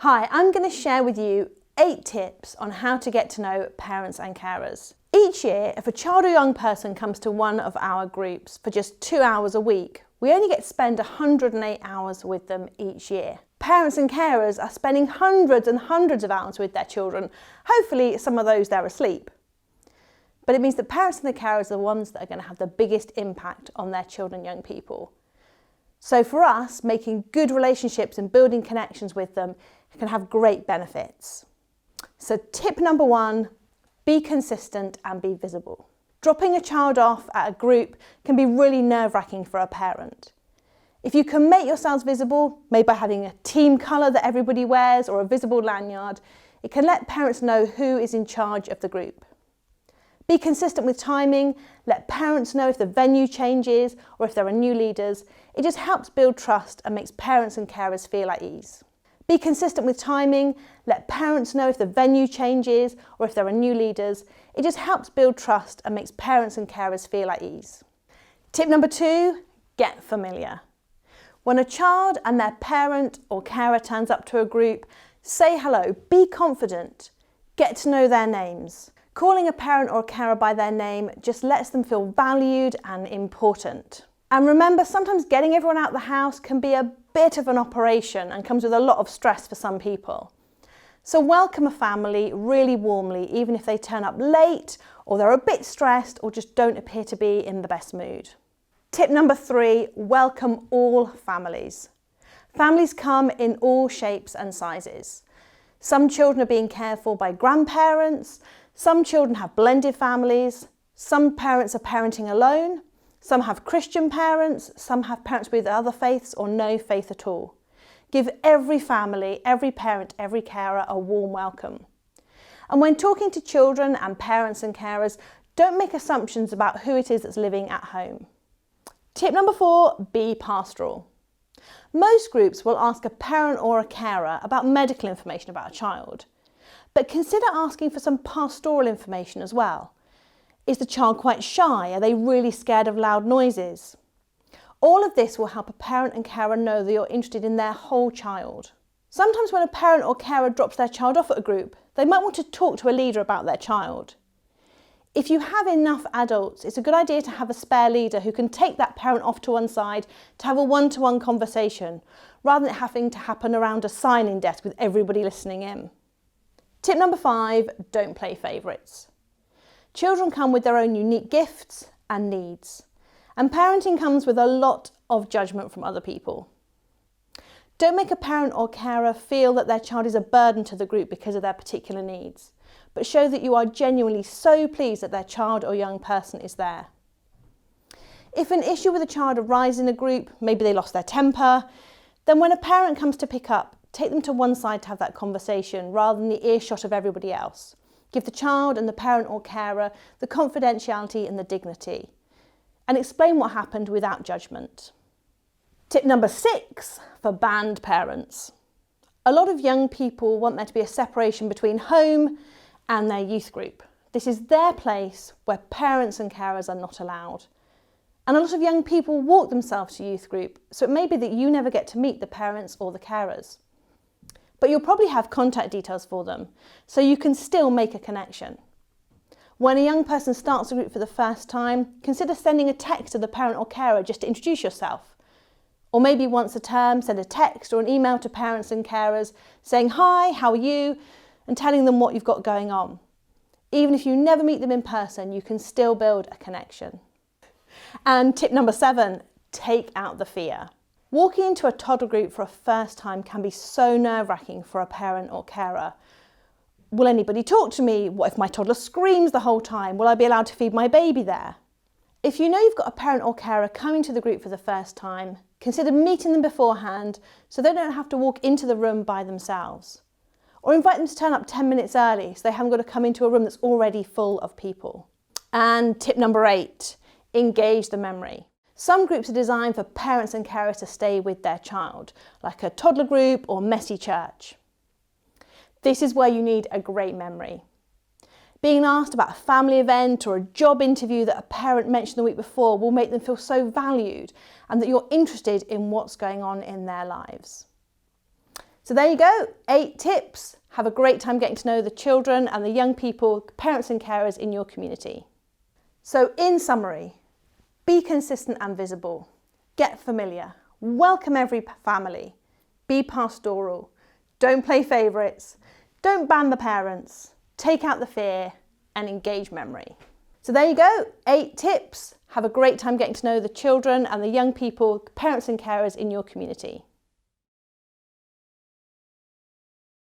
Hi, I'm going to share with you 8 tips on how to get to know parents and carers. Each year, if a child or young person comes to one of our groups for just 2 hours a week, we only get to spend 108 hours with them each year. Parents and carers are spending hundreds and hundreds of hours with their children. Hopefully, some of those they're asleep. But it means that parents and the carers are the ones that are going to have the biggest impact on their children and young people. So for us, making good relationships and building connections with them can have great benefits. So tip number 1, be consistent and be visible. Dropping a child off at a group can be really nerve-wracking for a parent. If you can make yourselves visible, maybe by having a team colour that everybody wears or a visible lanyard, it can let parents know who is in charge of the group. Be consistent with timing, let parents know if the venue changes or if there are new leaders. It just helps build trust and makes parents and carers feel at ease. Be consistent with timing, let parents know if the venue changes or if there are new leaders. It just helps build trust and makes parents and carers feel at ease. Tip number 2, get familiar. When a child and their parent or carer turns up to a group, say hello, be confident, get to know their names. Calling a parent or a carer by their name just lets them feel valued and important. And remember, sometimes getting everyone out of the house can be a bit of an operation and comes with a lot of stress for some people. So welcome a family really warmly, even if they turn up late or they're a bit stressed or just don't appear to be in the best mood. Tip number 3, welcome all families. Families come in all shapes and sizes. Some children are being cared for by grandparents, some children have blended families, some parents are parenting alone, some have Christian parents, some have parents with other faiths or no faith at all. Give every family, every parent, every carer a warm welcome. And when talking to children and parents and carers, don't make assumptions about who it is that's living at home. Tip number 4, be pastoral. Most groups will ask a parent or a carer about medical information about a child, but consider asking for some pastoral information as well. Is the child quite shy? Are they really scared of loud noises? All of this will help a parent and carer know that you're interested in their whole child. Sometimes when a parent or carer drops their child off at a group, they might want to talk to a leader about their child. If you have enough adults, it's a good idea to have a spare leader who can take that parent off to one side to have a one-to-one conversation, rather than it having to happen around a signing desk with everybody listening in. Tip number 5, don't play favourites. Children come with their own unique gifts and needs, and parenting comes with a lot of judgment from other people. Don't make a parent or carer feel that their child is a burden to the group because of their particular needs, but show that you are genuinely so pleased that their child or young person is there. If an issue with a child arises in a group, maybe they lost their temper, then when a parent comes to pick up, take them to one side to have that conversation rather than the earshot of everybody else. Give the child and the parent or carer the confidentiality and the dignity, and explain what happened without judgment. Tip number 6, for band parents. A lot of young people want there to be a separation between home and their youth group. This is their place where parents and carers are not allowed. And a lot of young people walk themselves to youth group, so it may be that you never get to meet the parents or the carers. But you'll probably have contact details for them, so you can still make a connection. When a young person starts a group for the first time, consider sending a text to the parent or carer just to introduce yourself. Or maybe once a term, send a text or an email to parents and carers saying, "Hi, how are you?" and telling them what you've got going on. Even if you never meet them in person, you can still build a connection. And tip number 7, take out the fear. Walking into a toddler group for a first time can be so nerve-wracking for a parent or carer. Will anybody talk to me? What if my toddler screams the whole time? Will I be allowed to feed my baby there? If you know you've got a parent or carer coming to the group for the first time, consider meeting them beforehand so they don't have to walk into the room by themselves. Or invite them to turn up 10 minutes early so they haven't got to come into a room that's already full of people. And tip number 8, engage the memory. Some groups are designed for parents and carers to stay with their child, like a toddler group or messy church. This is where you need a great memory. Being asked about a family event or a job interview that a parent mentioned the week before will make them feel so valued and that you're interested in what's going on in their lives. So there you go, 8 tips. Have a great time getting to know the children and the young people, parents and carers in your community. So in summary, be consistent and visible. Get familiar. Welcome every family. Be pastoral. Don't play favourites. Don't ban the parents. Take out the fear and engage memory. So there you go, 8 tips. Have a great time getting to know the children and the young people, parents and carers in your community.